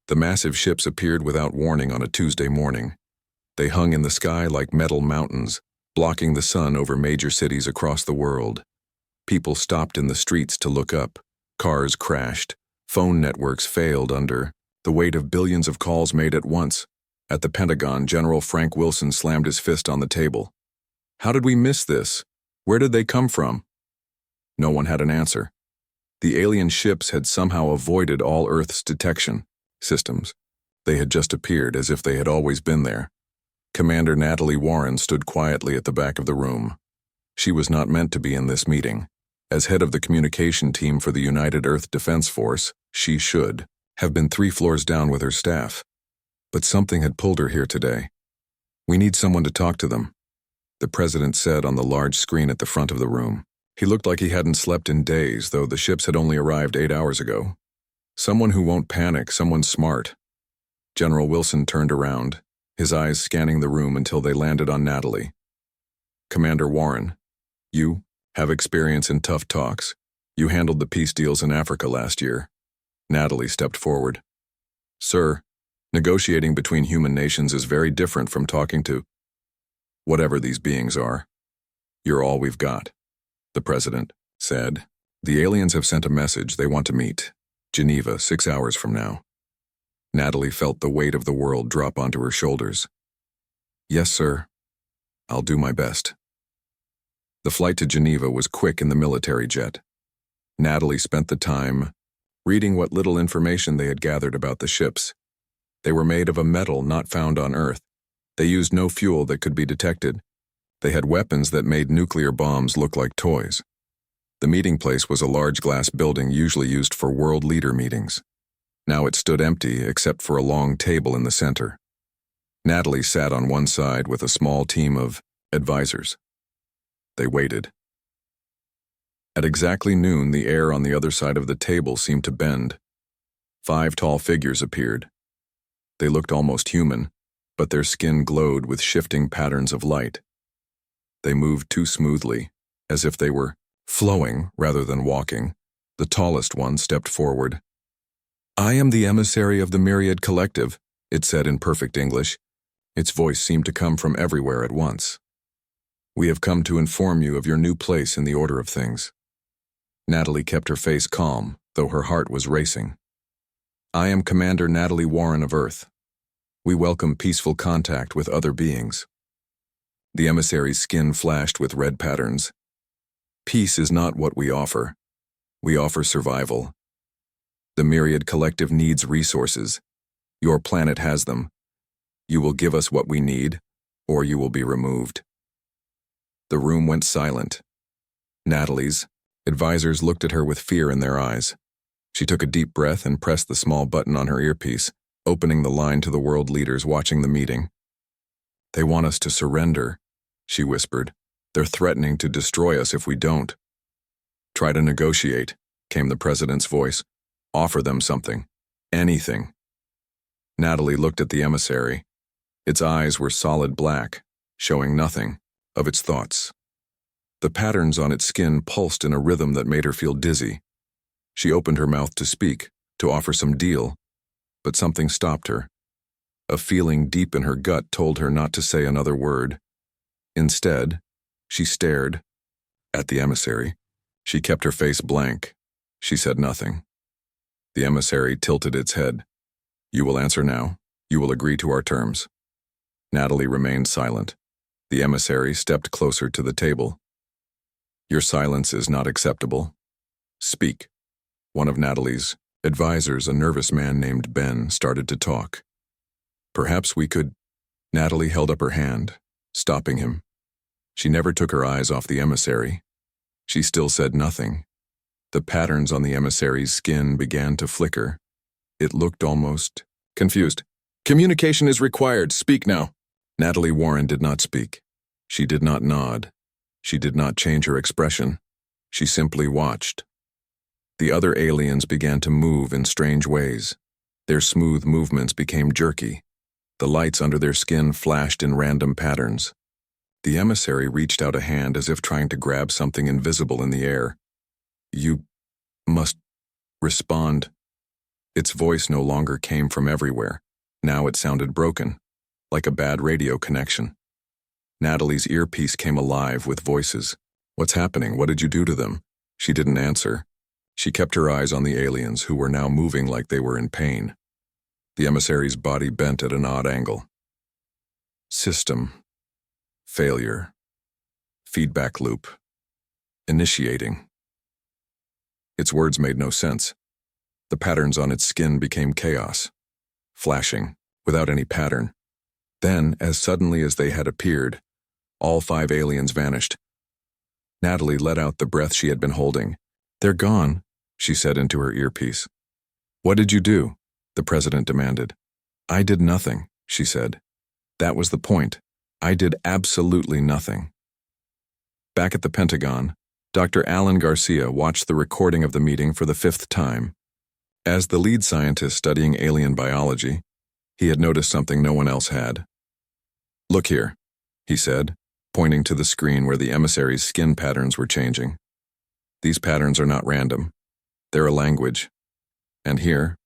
The massive ships appeared without warning on a Tuesday morning. They hung in the sky like metal mountains, blocking the sun over major cities across the world. People stopped in the streets to look up. Cars crashed. Phone networks failed under the weight of billions of calls made at once. At the Pentagon, General Frank Wilson slammed his fist on the table. How did we miss this? Where did they come from? No one had an answer. The alien ships had somehow avoided all Earth's detection systems. They had just appeared as if they had always been there. Commander Natalie Warren stood quietly at the back of the room. She was not meant to be in this meeting. As head of the communication team for the United Earth Defense Force, she should have been 3 floors down with her staff. But something had pulled her here today. We need someone to talk to them, the president said on the large screen at the front of the room. He looked like he hadn't slept in days, though the ships had only arrived 8 hours ago. Someone who won't panic, someone smart. General Wilson turned around, his eyes scanning the room until they landed on Natalie. Commander Warren, you have experience in tough talks. You handled the peace deals in Africa last year. Natalie stepped forward. Sir, negotiating between human nations is very different from talking to whatever these beings are. You're all we've got, the president said. The aliens have sent a message they want to meet. Geneva, 6 hours from now. Natalie felt the weight of the world drop onto her shoulders. Yes, sir. I'll do my best. The flight to Geneva was quick in the military jet. Natalie spent the time reading what little information they had gathered about the ships. They were made of a metal not found on Earth. They used no fuel that could be detected. They had weapons that made nuclear bombs look like toys. The meeting place was a large glass building usually used for world leader meetings. Now it stood empty except for a long table in the center. Natalie sat on one side with a small team of advisors. They waited. At exactly noon, the air on the other side of the table seemed to bend. 5 tall figures appeared. They looked almost human, but their skin glowed with shifting patterns of light. They moved too smoothly, as if they were flowing rather than walking. The tallest one stepped forward. I am the emissary of the Myriad Collective, it said in perfect English. Its voice seemed to come from everywhere at once. We have come to inform you of your new place in the order of things. Natalie kept her face calm, though her heart was racing. I am Commander Natalie Warren of Earth. We welcome peaceful contact with other beings. The emissary's skin flashed with red patterns. Peace is not what we offer. We offer survival. The Myriad Collective needs resources. Your planet has them. You will give us what we need, or you will be removed. The room went silent. Natalie's advisors looked at her with fear in their eyes. She took a deep breath and pressed the small button on her earpiece, opening the line to the world leaders watching the meeting. They want us to surrender, she whispered. They're threatening to destroy us if we don't. Try to negotiate, came the president's voice. Offer them something. Anything. Natalie looked at the emissary. Its eyes were solid black, showing nothing of its thoughts. The patterns on its skin pulsed in a rhythm that made her feel dizzy. She opened her mouth to speak, to offer some deal, but something stopped her. A feeling deep in her gut told her not to say another word. Instead, she stared at the emissary. She kept her face blank. She said nothing. The emissary tilted its head. You will answer now. You will agree to our terms. Natalie remained silent. The emissary stepped closer to the table. Your silence is not acceptable. Speak. One of Natalie's advisors, a nervous man named Ben, started to talk. Perhaps we could... Natalie held up her hand, stopping him. She never took her eyes off the emissary. She still said nothing. The patterns on the emissary's skin began to flicker. It looked almost confused. Communication is required. Speak now. Natalie Warren did not speak. She did not nod. She did not change her expression. She simply watched. The other aliens began to move in strange ways. Their smooth movements became jerky. The lights under their skin flashed in random patterns. The emissary reached out a hand as if trying to grab something invisible in the air. You must respond. Its voice no longer came from everywhere. Now it sounded broken, like a bad radio connection. Natalie's earpiece came alive with voices. "What's happening? What did you do to them?" She didn't answer. She kept her eyes on the aliens, who were now moving like they were in pain. The emissary's body bent at an odd angle. System. Failure. Feedback loop. Initiating. Its words made no sense. The patterns on its skin became chaos, flashing, without any pattern. Then, as suddenly as they had appeared, all 5 aliens vanished. Natalie let out the breath she had been holding. "They're gone," she said into her earpiece. "What did you do?" the president demanded. "I did nothing," she said. "That was the point. I did absolutely nothing." Back at the Pentagon, Dr. Alan Garcia watched the recording of the meeting for the 5th time. As the lead scientist studying alien biology, he had noticed something no one else had. "Look here," he said, pointing to the screen where the emissary's skin patterns were changing. "These patterns are not random. They're a language. And here,"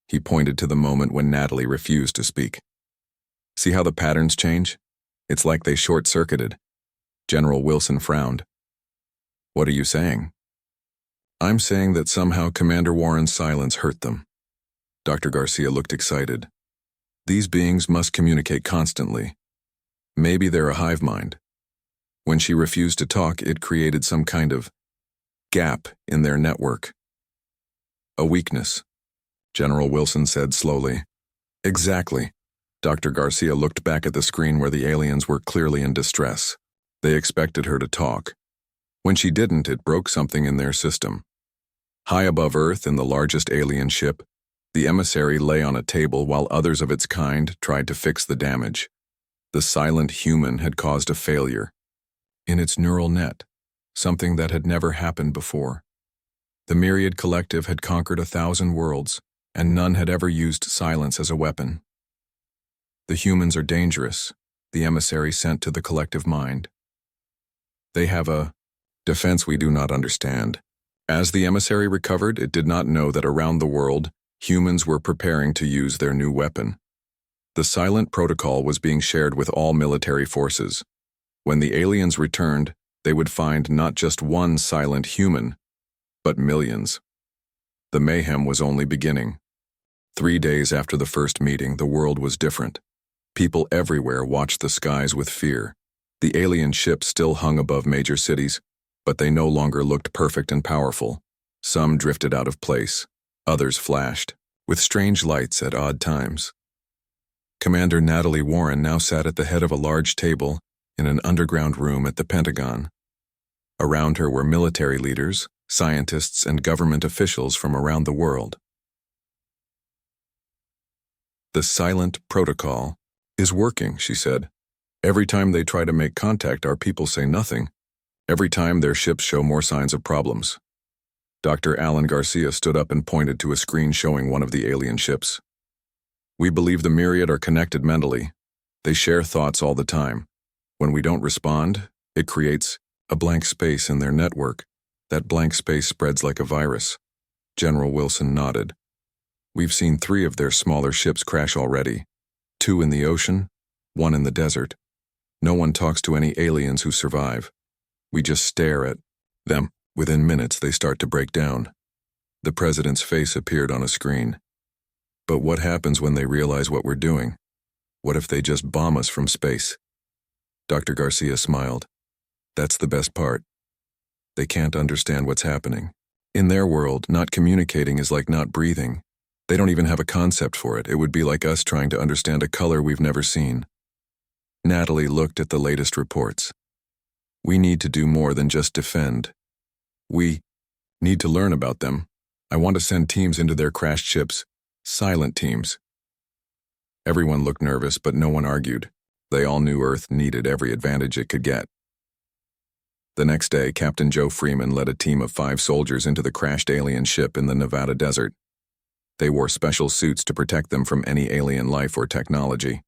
he pointed to the moment when Natalie refused to speak. "See how the patterns change? It's like they short-circuited." General Wilson frowned. "What are you saying?" "I'm saying that somehow Commander Warren's silence hurt them." Dr. Garcia looked excited. "These beings must communicate constantly. Maybe they're a hive mind. When she refused to talk, it created some kind of gap in their network." "A weakness," General Wilson said slowly. "Exactly." Dr. Garcia looked back at the screen where the aliens were clearly in distress. They expected her to talk. When she didn't, it broke something in their system. High above Earth in the largest alien ship, the emissary lay on a table while others of its kind tried to fix the damage. The silent human had caused a failure in its neural net, something that had never happened before. The Myriad Collective had conquered 1,000 worlds, and none had ever used silence as a weapon. "The humans are dangerous," the emissary sent to the collective mind. "They have a defense we do not understand." As the emissary recovered, it did not know that around the world, humans were preparing to use their new weapon. The silent protocol was being shared with all military forces. When the aliens returned, they would find not just one silent human, but millions. The mayhem was only beginning. 3 days after the first meeting, the world was different. People everywhere watched the skies with fear. The alien ships still hung above major cities, but they no longer looked perfect and powerful. Some drifted out of place, others flashed, with strange lights at odd times. Commander Natalie Warren now sat at the head of a large table in an underground room at the Pentagon. Around her were military leaders, scientists, and government officials from around the world. "The silent protocol is working," she said. "Every time they try to make contact, our people say nothing. Every time their ships show more signs of problems." Dr. Alan Garcia stood up and pointed to a screen showing one of the alien ships. "We believe the Myriad are connected mentally. They share thoughts all the time. When we don't respond, it creates a blank space in their network. That blank space spreads like a virus." General Wilson nodded. "We've seen 3 of their smaller ships crash already. 2 in the ocean, 1 in the desert. No one talks to any aliens who survive. We just stare at them. Within minutes, they start to break down." The president's face appeared on a screen. "But what happens when they realize what we're doing? What if they just bomb us from space?" Dr. Garcia smiled. "That's the best part. They can't understand what's happening. In their world, not communicating is like not breathing. They don't even have a concept for it. It would be like us trying to understand a color we've never seen." Natalie looked at the latest reports. "We need to do more than just defend. We need to learn about them. I want to send teams into their crashed ships, silent teams." Everyone looked nervous, but no one argued. They all knew Earth needed every advantage it could get. The next day, Captain Joe Freeman led a team of 5 soldiers into the crashed alien ship in the Nevada desert. They wore special suits to protect them from any alien life or technology.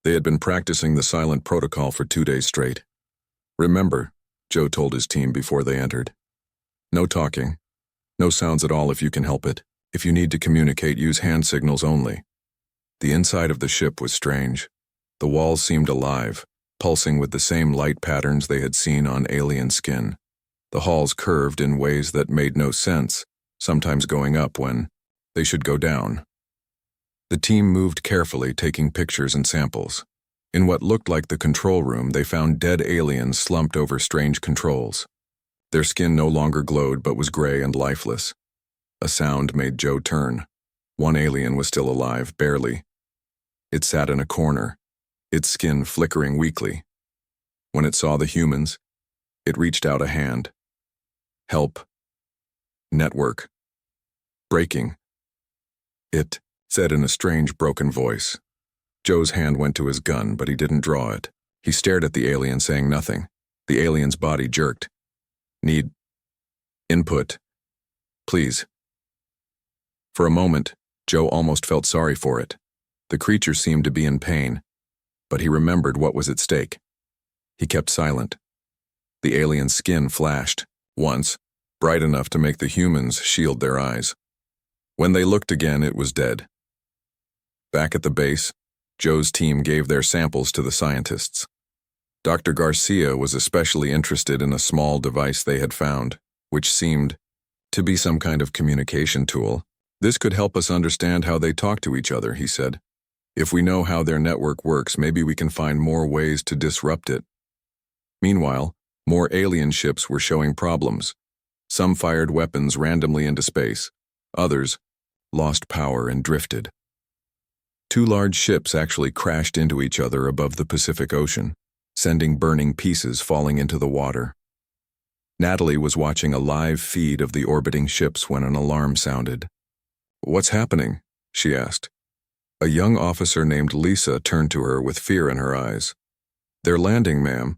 They had been practicing the silent protocol for 2 days straight. "Remember," Joe told his team before they entered. "No talking. No sounds at all if you can help it. If you need to communicate, use hand signals only. The inside of the ship was strange. The walls seemed alive, pulsing with the same light patterns they had seen on alien skin. The halls curved in ways that made no sense, sometimes going up when they should go down. The team moved carefully, taking pictures and samples. In what looked like the control room, they found dead aliens slumped over strange controls. Their skin no longer glowed but was gray and lifeless. A sound made Joe turn. One alien was still alive, barely. It sat in a corner, its skin flickering weakly. When it saw the humans, it reached out a hand. Help. Network. Breaking. It said in a strange, broken voice. Joe's hand went to his gun, but he didn't draw it. He stared at the alien, saying nothing. The alien's body jerked. Need input. Please. For a moment, Joe almost felt sorry for it. The creature seemed to be in pain, but he remembered what was at stake. He kept silent. The alien's skin flashed, once, bright enough to make the humans shield their eyes. When they looked again, it was dead. Back at the base, Joe's team gave their samples to the scientists. Dr. Garcia was especially interested in a small device they had found, which seemed to be some kind of communication tool. This could help us understand how they talk to each other, he said. If we know how their network works, maybe we can find more ways to disrupt it. Meanwhile, more alien ships were showing problems. Some fired weapons randomly into space. Others lost power and drifted. Two large ships actually crashed into each other above the Pacific Ocean, sending burning pieces falling into the water. Natalie was watching a live feed of the orbiting ships when an alarm sounded. "What's happening?" she asked. A young officer named Lisa turned to her with fear in her eyes. "They're landing, ma'am.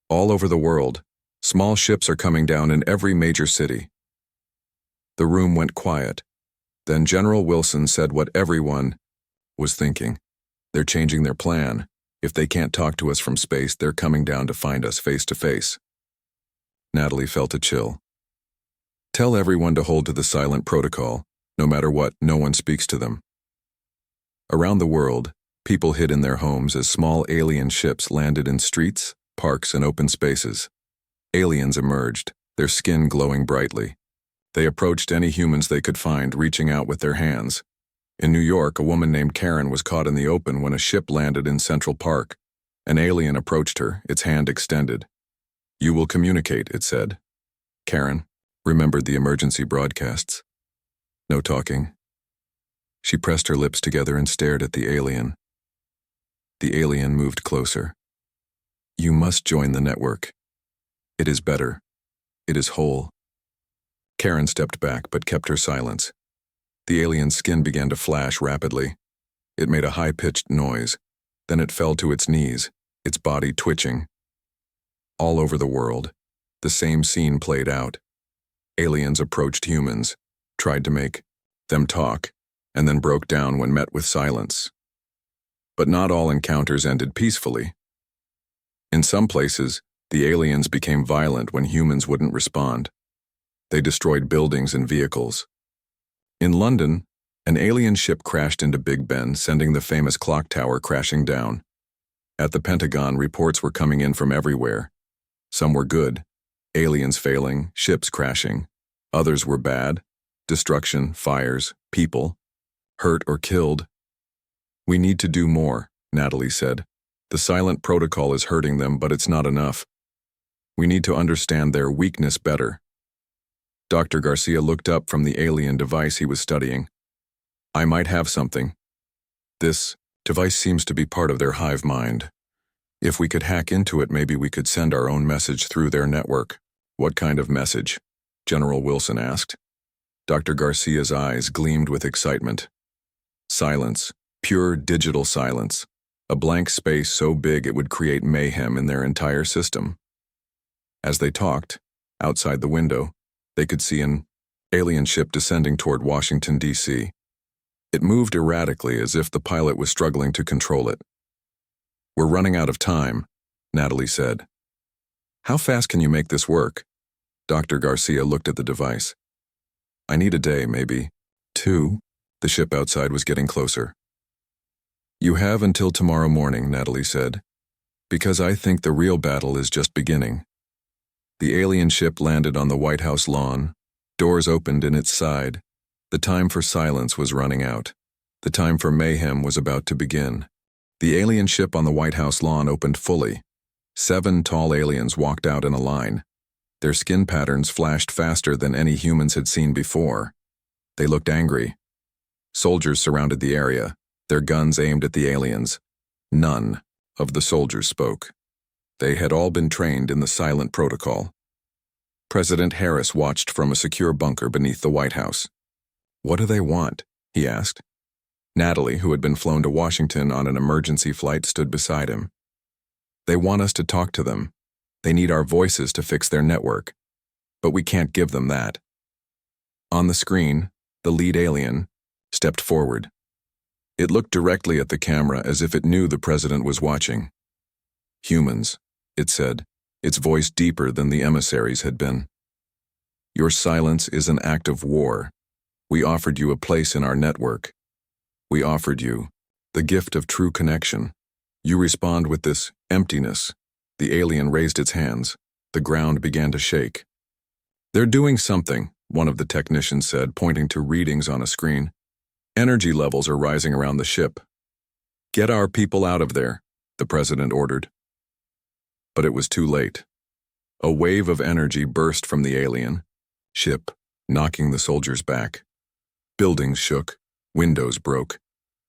All over the world. Small ships are coming down in every major city." The room went quiet. Then General Wilson said what everyone was thinking. "They're changing their plan. If they can't talk to us from space, they're coming down to find us face to face." Natalie felt a chill. "Tell everyone to hold to the silent protocol. No matter what, no one speaks to them." Around the world, people hid in their homes as small alien ships landed in streets, parks, and open spaces. Aliens emerged, their skin glowing brightly. They approached any humans they could find, reaching out with their hands. In New York, a woman named Karen was caught in the open when a ship landed in Central Park. An alien approached her, its hand extended. "You will communicate," it said. Karen remembered the emergency broadcasts. No talking. She pressed her lips together and stared at the alien. The alien moved closer. "You must join the network. It is better. It is whole." Karen stepped back but kept her silence. The alien's skin began to flash rapidly. It made a high-pitched noise. Then it fell to its knees, its body twitching. All over the world, the same scene played out. Aliens approached humans, tried to make them talk, and then broke down when met with silence. But not all encounters ended peacefully. In some places, the aliens became violent when humans wouldn't respond. They destroyed buildings and vehicles. In London, an alien ship crashed into Big Ben, sending the famous clock tower crashing down. At the Pentagon, reports were coming in from everywhere. Some were good, aliens failing, ships crashing. Others were bad, destruction, fires, people hurt or killed. "We need to do more," Natalie said. "The silent protocol is hurting them, but it's not enough. We need to understand their weakness better." Dr. Garcia looked up from the alien device he was studying. "I might have something. This device seems to be part of their hive mind. If we could hack into it, maybe we could send our own message through their network." "What kind of message?" General Wilson asked. Dr. Garcia's eyes gleamed with excitement. "Silence. Pure digital silence. A blank space so big it would create mayhem in their entire system." As they talked, outside the window, they could see an alien ship descending toward Washington, D.C. It moved erratically as if the pilot was struggling to control it. "We're running out of time," Natalie said. "How fast can you make this work?" Dr. Garcia looked at the device. "I need a day, maybe. 2. The ship outside was getting closer. You have until tomorrow morning, Natalie said, because I think the real battle is just beginning. The alien ship landed on the White House lawn. Doors opened in its side. The time for silence was running out. The time for mayhem was about to begin. The alien ship on the White House lawn opened fully. 7 tall aliens walked out in a line. Their skin patterns flashed faster than any humans had seen before. They looked angry. Soldiers surrounded the area, their guns aimed at the aliens. None of the soldiers spoke. They had all been trained in the silent protocol. President Harris watched from a secure bunker beneath the White House. What do they want? He asked. Natalie, who had been flown to Washington on an emergency flight, stood beside him. They want us to talk to them. They need our voices to fix their network. But we can't give them that. On the screen, the lead alien stepped forward. It looked directly at the camera as if it knew the president was watching. Humans, it said, its voice deeper than the emissaries had been. Your silence is an act of war. We offered you a place in our network. We offered you the gift of true connection. You respond with this emptiness. The alien raised its hands. The ground began to shake. They're doing something, one of the technicians said, pointing to readings on a screen. Energy levels are rising around the ship. Get our people out of there, the president ordered. But it was too late. A wave of energy burst from the alien ship, knocking the soldiers back. Buildings shook, windows broke,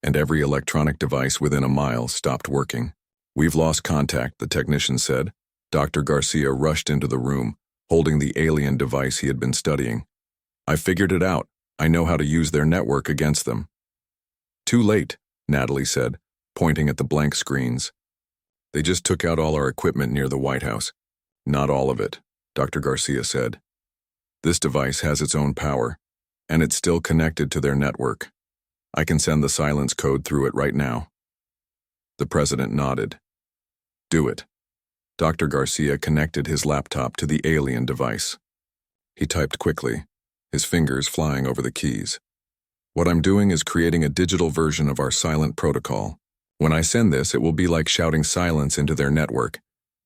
and every electronic device within a mile stopped working. We've lost contact, the technician said. Dr. Garcia rushed into the room, holding the alien device he had been studying. I figured it out. I know how to use their network against them. Too late, Natalie said, pointing at the blank screens. They just took out all our equipment near the White House. Not all of it, Dr. Garcia said. This device has its own power, and it's still connected to their network. I can send the silence code through it right now. The president nodded. Do it. Dr. Garcia connected his laptop to the alien device. He typed quickly, his fingers flying over the keys. What I'm doing is creating a digital version of our silent protocol. When I send this, it will be like shouting silence into their network.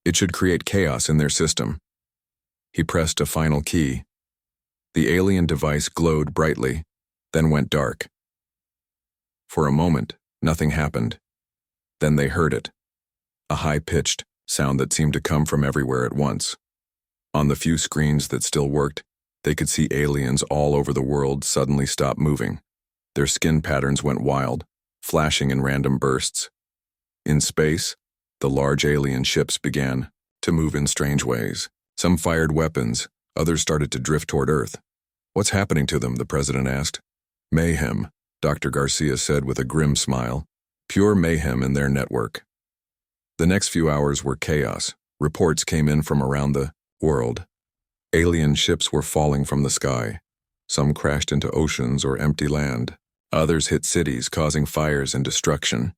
It should create chaos in their system. He pressed a final key. The alien device glowed brightly, then went dark. For a moment, nothing happened. Then they heard it. A high-pitched sound that seemed to come from everywhere at once. On the few screens that still worked, they could see aliens all over the world suddenly stop moving. Their skin patterns went wild, flashing in random bursts. In space, the large alien ships began to move in strange ways. Some fired weapons, others started to drift toward Earth. What's happening to them? The president asked. Mayhem, Dr. Garcia said with a grim smile. Pure mayhem in their network. The next few hours were chaos. Reports came in from around the world. Alien ships were falling from the sky. Some crashed into oceans or empty land. Others hit cities, causing fires and destruction.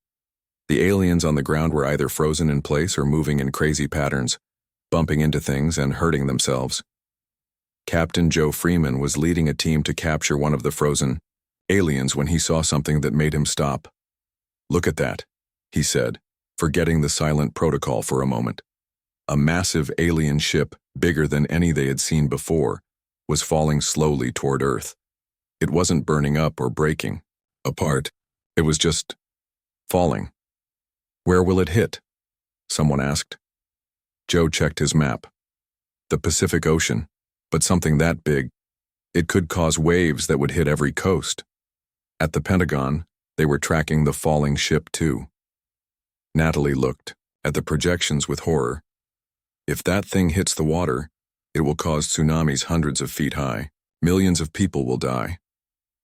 The aliens on the ground were either frozen in place or moving in crazy patterns, bumping into things and hurting themselves. Captain Joe Freeman was leading a team to capture one of the frozen aliens when he saw something that made him stop. Look at that, he said, forgetting the silent protocol for a moment. A massive alien ship, bigger than any they had seen before, was falling slowly toward Earth. It wasn't burning up or breaking apart. It was just falling. Where will it hit? Someone asked. Joe checked his map. The Pacific Ocean, but something that big. It could cause waves that would hit every coast. At the Pentagon, they were tracking the falling ship too. Natalie looked at the projections with horror. If that thing hits the water, it will cause tsunamis hundreds of feet high. Millions of people will die.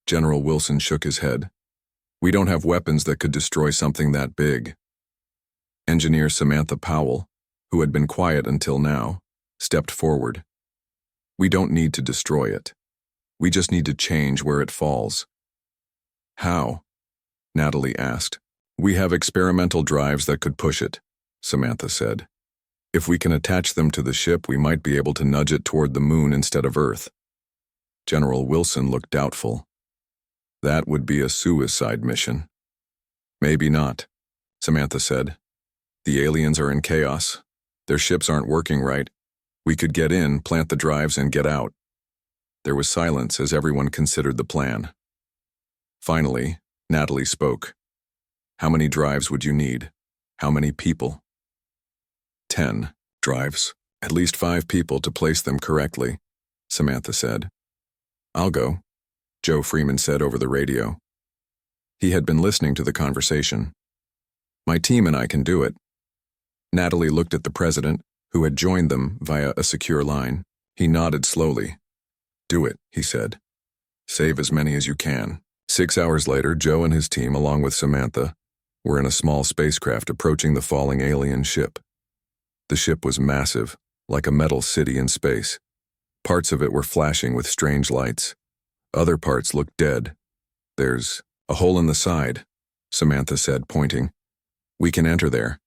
General Wilson shook his head. We don't have weapons that could destroy something that big. Engineer Samantha Powell, who had been quiet until now, stepped forward. We don't need to destroy it. We just need to change where it falls. How? Natalie asked. We have experimental drives that could push it, Samantha said. If we can attach them to the ship, we might be able to nudge it toward the moon instead of Earth. General Wilson looked doubtful. That would be a suicide mission. Maybe not, Samantha said. The aliens are in chaos. Their ships aren't working right. We could get in, plant the drives, and get out. There was silence as everyone considered the plan. Finally, Natalie spoke. How many drives would you need? How many people? 10 drives. At least 5 people to place them correctly, Samantha said. I'll go, Joe Freeman said over the radio. He had been listening to the conversation. My team and I can do it. Natalie looked at the president, who had joined them via a secure line. He nodded slowly. Do it, he said. Save as many as you can. 6 hours later, Joe and his team, along with Samantha, were in a small spacecraft approaching the falling alien ship. The ship was massive, like a metal city in space. Parts of it were flashing with strange lights. Other parts looked dead. There's a hole in the side, Samantha said, pointing. We can enter there.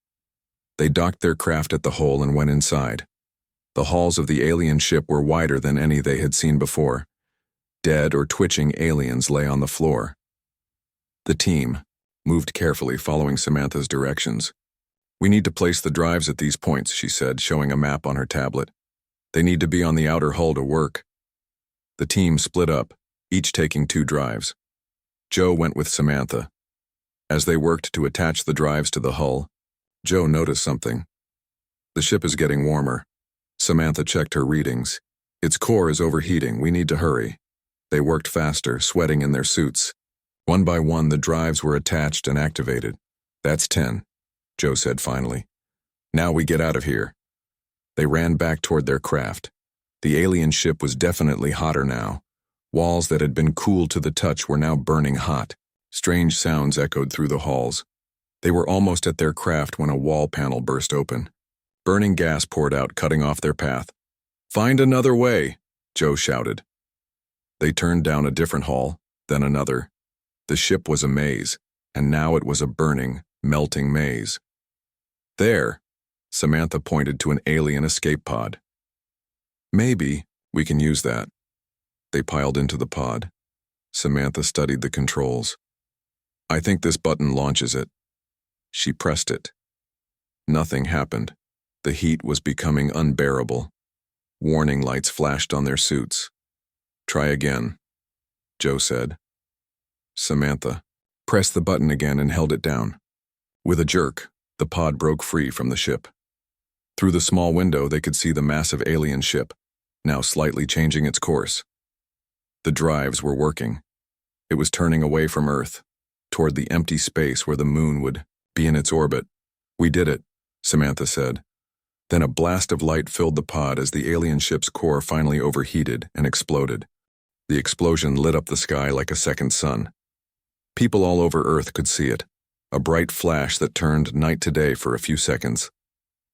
They docked their craft at the hole and went inside. The halls of the alien ship were wider than any they had seen before. Dead or twitching aliens lay on the floor. The team moved carefully, following Samantha's directions. We need to place the drives at these points, she said, showing a map on her tablet. They need to be on the outer hull to work. The team split up, each taking 2 drives. Joe went with Samantha. As they worked to attach the drives to the hull, Joe noticed something. The ship is getting warmer. Samantha checked her readings. Its core is overheating. We need to hurry. They worked faster, sweating in their suits. One by one, the drives were attached and activated. That's 10, Joe said finally. Now we get out of here. They ran back toward their craft. The alien ship was definitely hotter now. Walls that had been cool to the touch were now burning hot. Strange sounds echoed through the halls. They were almost at their craft when a wall panel burst open. Burning gas poured out, cutting off their path. Find another way, Joe shouted. They turned down a different hall, then another. The ship was a maze, and now it was a burning, melting maze. There, Samantha pointed to an alien escape pod. Maybe we can use that. They piled into the pod. Samantha studied the controls. I think this button launches it. She pressed it. Nothing happened. The heat was becoming unbearable. Warning lights flashed on their suits. Try again, Joe said. Samantha pressed the button again and held it down. With a jerk, the pod broke free from the ship. Through the small window, they could see the massive alien ship, now slightly changing its course. The drives were working. It was turning away from Earth, toward the empty space where the moon would be in its orbit. We did it, Samantha said. Then a blast of light filled the pod as the alien ship's core finally overheated and exploded. The explosion lit up the sky like a second sun. People all over Earth could see it, a bright flash that turned night to day for a few seconds.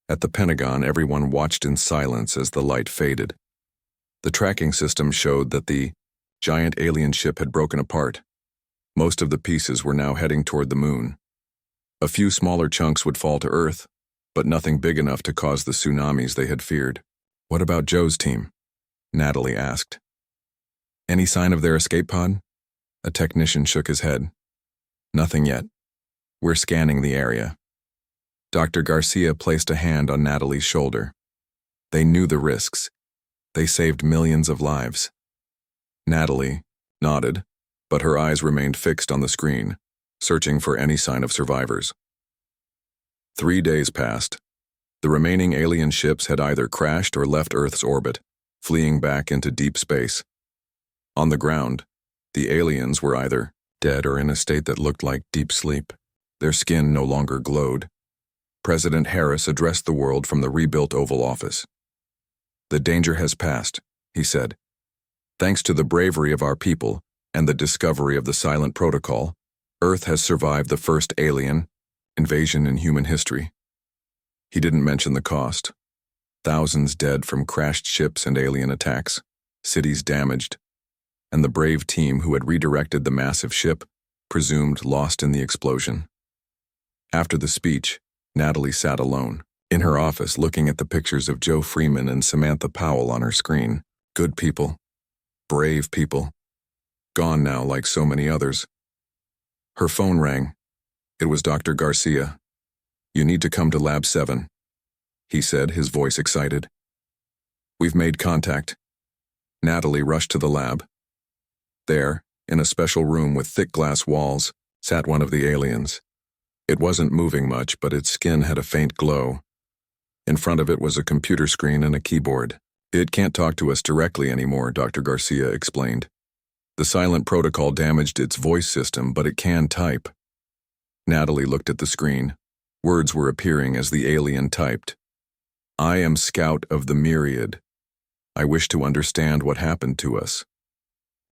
At the Pentagon, everyone watched in silence as the light faded. The tracking system showed that the giant alien ship had broken apart. Most of the pieces were now heading toward the moon. A few smaller chunks would fall to Earth, but nothing big enough to cause the tsunamis they had feared. What about Joe's team? Natalie asked. Any sign of their escape pod? A technician shook his head. Nothing yet. We're scanning the area. Dr. Garcia placed a hand on Natalie's shoulder. They knew the risks. They saved millions of lives. Natalie nodded, but her eyes remained fixed on the screen, searching for any sign of survivors. 3 days passed. The remaining alien ships had either crashed or left Earth's orbit, fleeing back into deep space. On the ground, the aliens were either dead or in a state that looked like deep sleep. Their skin no longer glowed. President Harris addressed the world from the rebuilt Oval Office. The danger has passed, he said. Thanks to the bravery of our people and the discovery of the silent protocol, Earth has survived the first alien invasion in human history. He didn't mention the cost. Thousands dead from crashed ships and alien attacks, cities damaged, and the brave team who had redirected the massive ship, presumed lost in the explosion. After the speech, Natalie sat alone, in her office looking at the pictures of Joe Freeman and Samantha Powell on her screen. Good people. Brave people. gone now like so many others. Her phone rang. It was Dr. Garcia. "You need to come to Lab 7, he said, his voice excited. "We've made contact." Natalie rushed to the lab. There, in a special room with thick glass walls, sat one of the aliens. It wasn't moving much, but its skin had a faint glow. In front of it was a computer screen and a keyboard. "It can't talk to us directly anymore," Dr. Garcia explained. "The silent protocol damaged its voice system, but it can type." Natalie looked at the screen. Words were appearing as the alien typed. "I am Scout of the Myriad. I wish to understand what happened to us."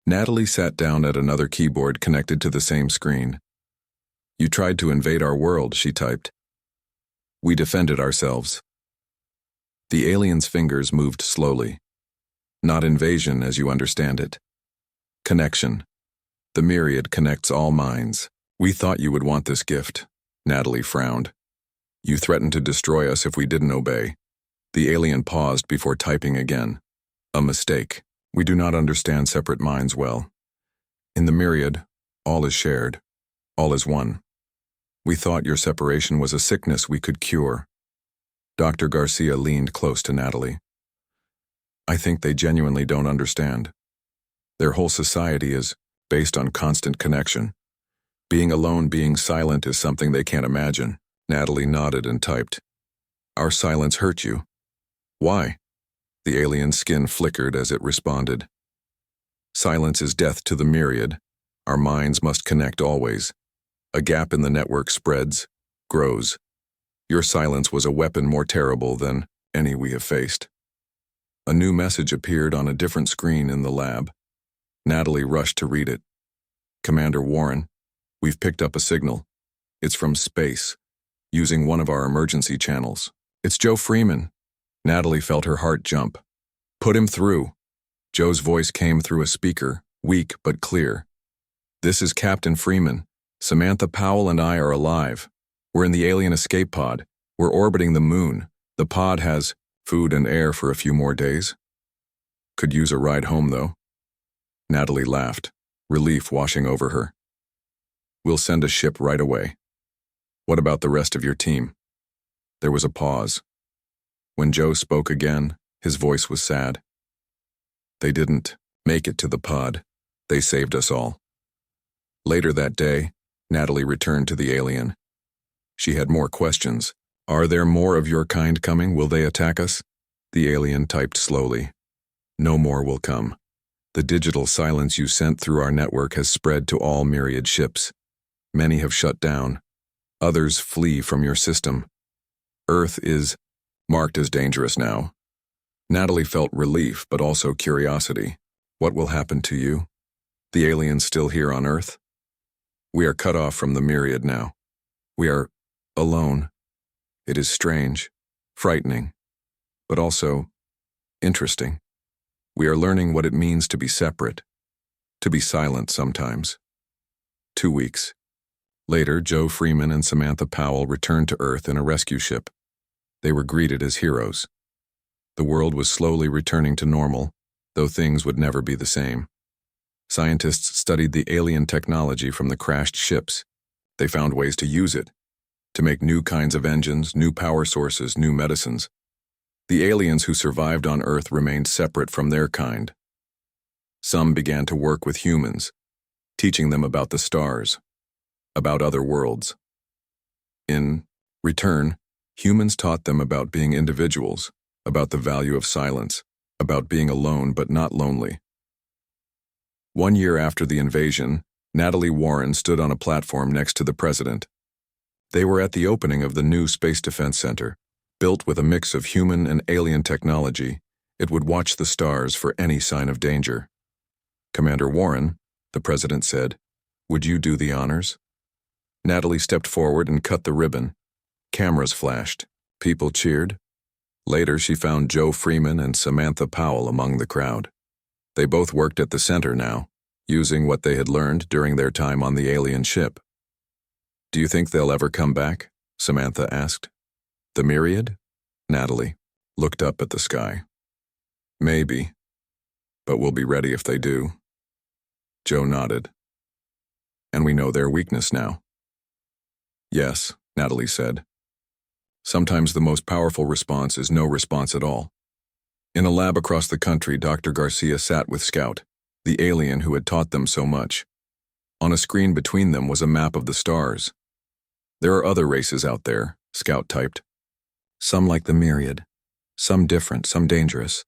Natalie sat down at another keyboard connected to the same screen. "You tried to invade our world," she typed. "We defended ourselves." The alien's fingers moved slowly. "Not invasion as you understand it. Connection. The Myriad connects all minds. We thought you would want this gift." Natalie frowned. "You threatened to destroy us if we didn't obey." The alien paused before typing again. "A mistake. We do not understand separate minds well. In the Myriad, all is shared. All is one. We thought your separation was a sickness we could cure." Dr. Garcia leaned close to Natalie. "I think they genuinely don't understand. Their whole society is based on constant connection. Being alone, being silent is something they can't imagine." Natalie nodded and typed. "Our silence hurt you. Why?" The alien's skin flickered as it responded. "Silence is death to the Myriad. Our minds must connect always. A gap in the network spreads, grows. Your silence was a weapon more terrible than any we have faced." A new message appeared on a different screen in the lab. Natalie rushed to read it. "Commander Warren, we've picked up a signal. It's from space, using one of our emergency channels. It's Joe Freeman." Natalie felt her heart jump. "Put him through." Joe's voice came through a speaker, weak but clear. "This is Captain Freeman. Samantha Powell and I are alive. We're in the alien escape pod. We're orbiting the moon. The pod has food and air for a few more days. Could use a ride home, though." Natalie laughed, relief washing over her. "We'll send a ship right away. What about the rest of your team?" There was a pause. When Joe spoke again, his voice was sad. "They didn't make it to the pod. They saved us all." Later that day, Natalie returned to the alien. She had more questions. "Are there more of your kind coming? Will they attack us?" The alien typed slowly. "No more will come. The digital silence you sent through our network has spread to all Myriad ships. Many have shut down. Others flee from your system. Earth is marked as dangerous now." Natalie felt relief, but also curiosity. "What will happen to you? The aliens still here on Earth?" "We are cut off from the Myriad now. We are alone. It is strange, frightening, but also interesting. We are learning what it means to be separate, to be silent sometimes." 2 weeks. Later, Joe Freeman and Samantha Powell returned to Earth in a rescue ship. They were greeted as heroes. The world was slowly returning to normal, though things would never be the same. Scientists studied the alien technology from the crashed ships. They found ways to use it, to make new kinds of engines, new power sources, new medicines. The aliens who survived on Earth remained separate from their kind. Some began to work with humans, teaching them about the stars, about other worlds. In return, humans taught them about being individuals, about the value of silence, about being alone but not lonely. 1 year after the invasion, Natalie Warren stood on a platform next to the president. They were at the opening of the new Space Defense Center. Built with a mix of human and alien technology, it would watch the stars for any sign of danger. "Commander Warren," the president said, "would you do the honors?" Natalie stepped forward and cut the ribbon. Cameras flashed. People cheered. Later, she found Joe Freeman and Samantha Powell among the crowd. They both worked at the center now, using what they had learned during their time on the alien ship. "Do you think they'll ever come back?" Samantha asked. "The Myriad?" Natalie looked up at the sky. "Maybe, but we'll be ready if they do." Joe nodded. And we know their weakness now. Yes, Natalie said. Sometimes the most powerful response is no response at all. In a lab across the country, Dr. Garcia sat with Scout, the alien who had taught them so much. On a screen between them was a map of the stars. There are other races out there, Scout typed. Some like the Myriad. Some different, some dangerous.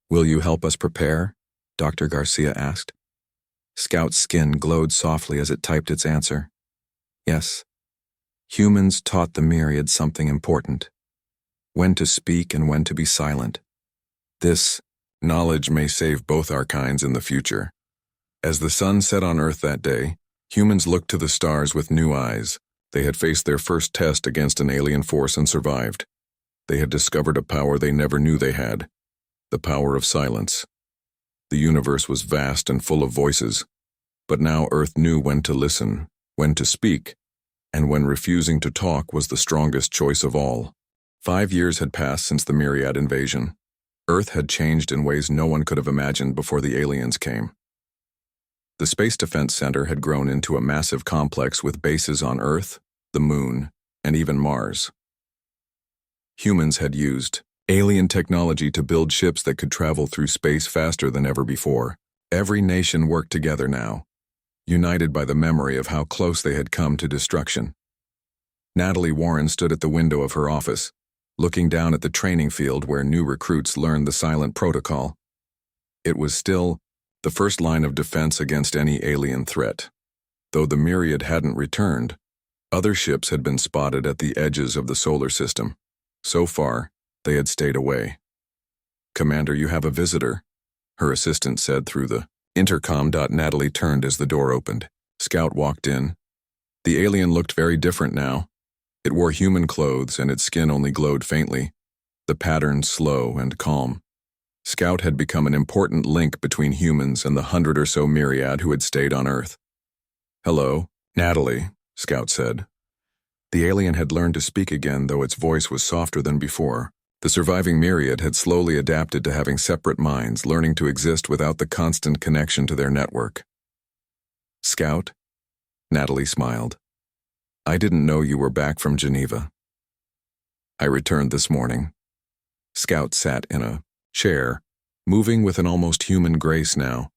Will you help us prepare? Dr. Garcia asked. Scout's skin glowed softly as it typed its answer. Yes. Humans taught the Myriad something important. When to speak and when to be silent. This knowledge may save both our kinds in the future. As the sun set on Earth that day, humans looked to the stars with new eyes. They had faced their first test against an alien force and survived. They had discovered a power they never knew they had. The power of silence. The universe was vast and full of voices, but now Earth knew when to listen, when to speak, and when refusing to talk was the strongest choice of all. 5 years had passed since the Myriad invasion. Earth had changed in ways no one could have imagined before the aliens came. The Space Defense Center had grown into a massive complex with bases on Earth, the Moon, and even Mars. Humans had used alien technology to build ships that could travel through space faster than ever before. Every nation worked together now, united by the memory of how close they had come to destruction. Natalie Warren stood at the window of her office, looking down at the training field where new recruits learned the silent protocol. It was still the first line of defense against any alien threat. Though the Myriad hadn't returned, other ships had been spotted at the edges of the solar system. So far, they had stayed away. Commander, you have a visitor, her assistant said through the intercom. Natalie turned as the door opened. Scout walked in. The alien looked very different now. It wore human clothes and its skin only glowed faintly, the pattern slow and calm. Scout had become an important link between humans and the 100 or so Myriad who had stayed on Earth. Hello, Natalie, Scout said. The alien had learned to speak again, though its voice was softer than before. The surviving Myriad had slowly adapted to having separate minds, learning to exist without the constant connection to their network. Scout? Natalie smiled. I didn't know you were back from Geneva. I returned this morning. Scout sat in a chair, moving with an almost human grace now.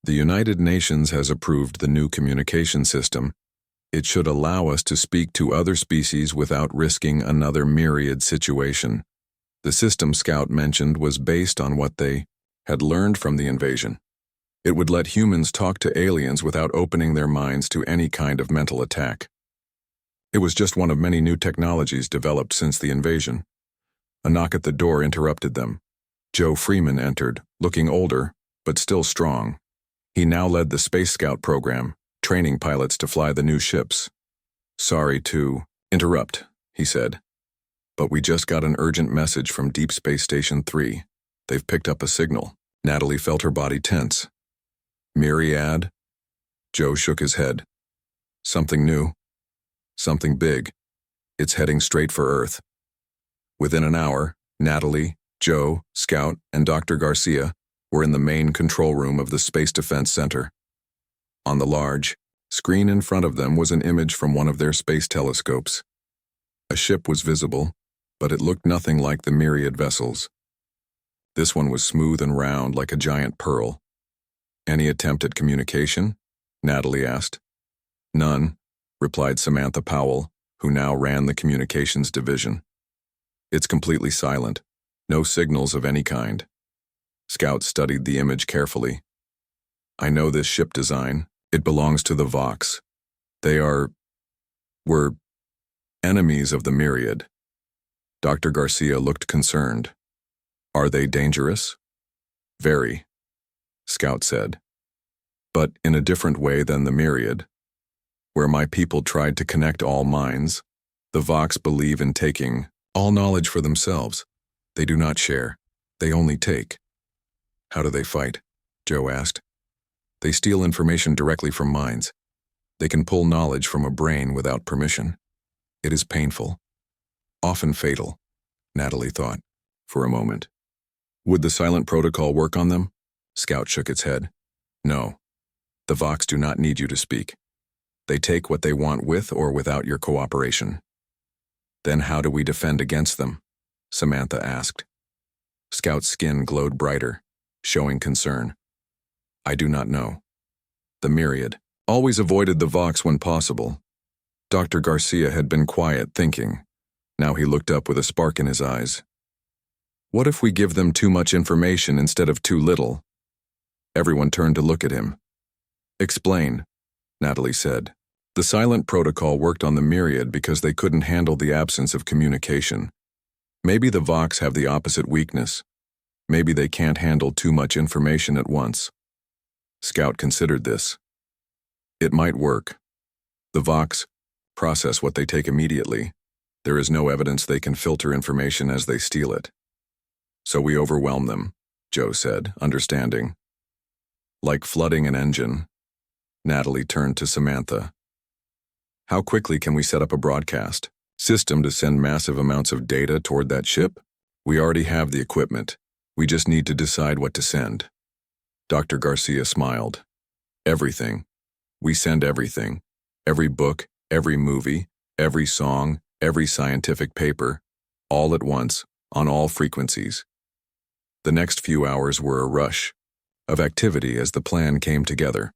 The United Nations has approved the new communication system. It should allow us to speak to other species without risking another Myriad situation. The system Scout mentioned was based on what they had learned from the invasion. It would let humans talk to aliens without opening their minds to any kind of mental attack. It was just one of many new technologies developed since the invasion. A knock at the door interrupted them. Joe Freeman entered, looking older, but still strong. He now led the Space Scout program, training pilots to fly the new ships. Sorry to interrupt, he said. But we just got an urgent message from Deep Space Station 3. They've picked up a signal. Natalie felt her body tense. Myriad? Joe shook his head. Something new. Something big. It's heading straight for Earth. Within an hour, Natalie, Joe, Scout, and Dr. Garcia were in the main control room of the Space Defense Center. On the large screen in front of them was an image from one of their space telescopes. A ship was visible, but it looked nothing like the Myriad vessels. This one was smooth and round like a giant pearl. Any attempt at communication? Natalie asked. None, replied Samantha Powell, who now ran the communications division. It's completely silent. No signals of any kind. Scout studied the image carefully. I know this ship design. It belongs to the Vox. They were enemies of the Myriad. Dr. Garcia looked concerned. Are they dangerous? Very, Scout said. But in a different way than the Myriad. Where my people tried to connect all minds, the Vox believe in taking all knowledge for themselves. They do not share. They only take. How do they fight? Joe asked. They steal information directly from minds. They can pull knowledge from a brain without permission. It is painful. Often fatal, Natalie thought, for a moment. Would the silent protocol work on them? Scout shook its head. No. The Vox do not need you to speak. They take what they want with or without your cooperation. Then how do we defend against them? Samantha asked. Scout's skin glowed brighter, showing concern. I do not know. The Myriad always avoided the Vox when possible. Dr. Garcia had been quiet, thinking. Now he looked up with a spark in his eyes. What if we give them too much information instead of too little? Everyone turned to look at him. Explain, Natalie said. The silent protocol worked on the Myriad because they couldn't handle the absence of communication. Maybe the Vox have the opposite weakness. Maybe they can't handle too much information at once. Scout considered this. It might work. The Vox process what they take immediately. There is no evidence they can filter information as they steal it. So we overwhelm them, Joe said, understanding. Like flooding an engine. Natalie turned to Samantha. How quickly can we set up a broadcast system to send massive amounts of data toward that ship? We already have the equipment. We just need to decide what to send. Dr. Garcia smiled. Everything. We send everything. Every book, every movie, every song, every scientific paper, all at once, on all frequencies. The next few hours were a rush of activity as the plan came together.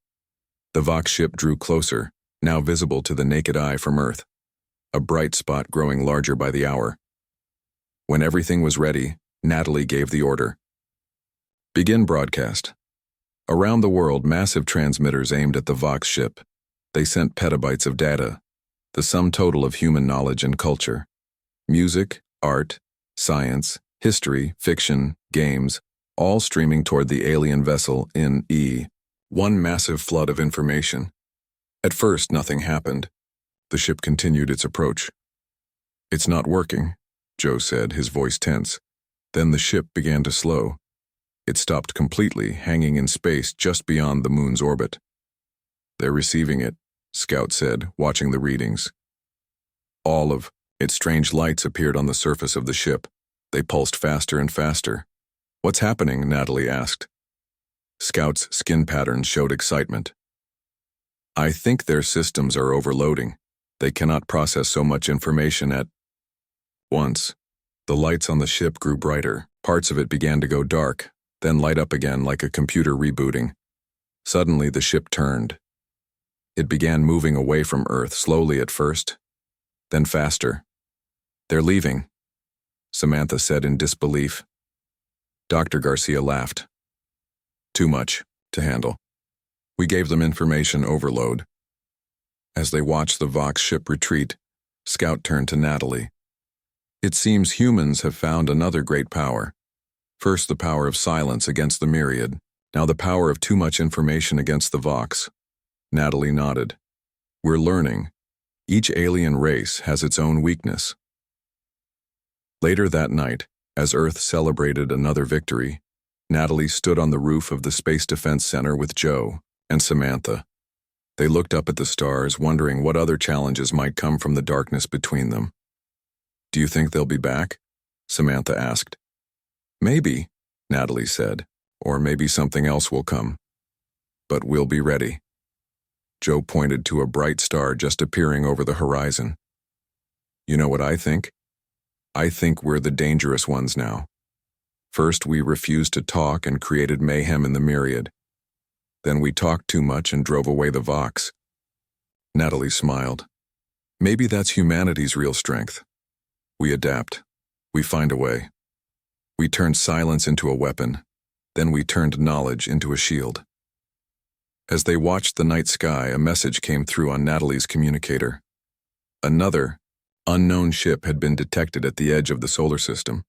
The Vox ship drew closer, now visible to the naked eye from Earth, a bright spot growing larger by the hour. When everything was ready, Natalie gave the order. Begin broadcast. Around the world, massive transmitters aimed at the Vox ship. They sent petabytes of data, the sum total of human knowledge and culture. Music, art, science, history, fiction, games, all streaming toward the alien vessel in E. One massive flood of information. At first, nothing happened. The ship continued its approach. It's not working, Joe said, his voice tense. Then the ship began to slow. It stopped completely, hanging in space just beyond the moon's orbit. They're receiving it, Scout said, watching the readings. All of its strange lights appeared on the surface of the ship. They pulsed faster and faster. What's happening? Natalie asked. Scout's skin patterns showed excitement. I think their systems are overloading. They cannot process so much information at once. The lights on the ship grew brighter. Parts of it began to go dark, then light up again like a computer rebooting. Suddenly the ship turned. It began moving away from Earth, slowly at first, then faster. They're leaving, Samantha said in disbelief. Dr. Garcia laughed. Too much to handle. We gave them information overload. As they watched the Vox ship retreat, Scout turned to Natalie. It seems humans have found another great power. First the power of silence against the Myriad, now the power of too much information against the Vox. Natalie nodded. We're learning. Each alien race has its own weakness. Later that night, as Earth celebrated another victory, Natalie stood on the roof of the Space Defense Center with Joe and Samantha. They looked up at the stars, wondering what other challenges might come from the darkness between them. Do you think they'll be back? Samantha asked. Maybe, Natalie said, or maybe something else will come. But we'll be ready. Joe pointed to a bright star just appearing over the horizon. You know what I think? I think we're the dangerous ones now. First, we refused to talk and created mayhem in the Myriad. Then we talked too much and drove away the Vox. Natalie smiled. Maybe that's humanity's real strength. We adapt. We find a way. We turned silence into a weapon. Then we turned knowledge into a shield. As they watched the night sky, a message came through on Natalie's communicator. Another, unknown ship had been detected at the edge of the solar system.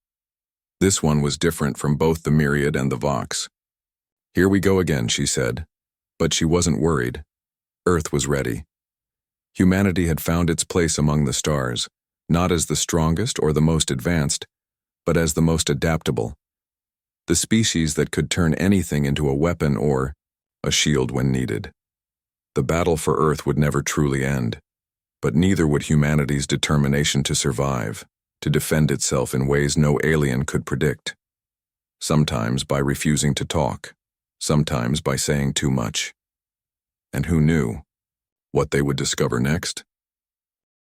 This one was different from both the Myriad and the Vox. Here we go again, she said. But she wasn't worried. Earth was ready. Humanity had found its place among the stars, not as the strongest or the most advanced, but as the most adaptable. The species that could turn anything into a weapon or a shield when needed. The battle for Earth would never truly end, but neither would humanity's determination to survive, to defend itself in ways no alien could predict. Sometimes by refusing to talk, sometimes by saying too much. And who knew what they would discover next?